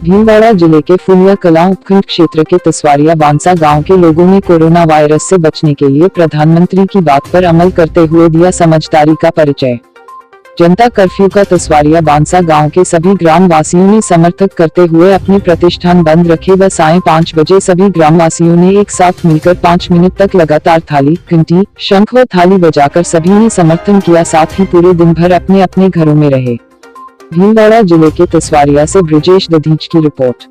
भीलवाड़ा जिले के फुलिया कलां उपखंड क्षेत्र के तसवारिया बांसा गांव के लोगों ने कोरोना वायरस से बचने के लिए प्रधानमंत्री की बात पर अमल करते हुए दिया समझदारी का परिचय। जनता कर्फ्यू का तसवारिया बांसा गांव के सभी ग्राम वासियों ने समर्थन करते हुए अपने प्रतिष्ठान बंद रखे व सायं 5 बजे सभी ग्राम वासियों ने एक साथ मिलकर 5 मिनट तक लगातार थाली, घंटी, शंख व थाली बजाकर सभी ने समर्थन किया। साथ ही पूरे दिन भर अपने अपने घरों में रहे। भीलवाड़ा जिले के तसवारिया से ब्रिजेश दधीच की रिपोर्ट।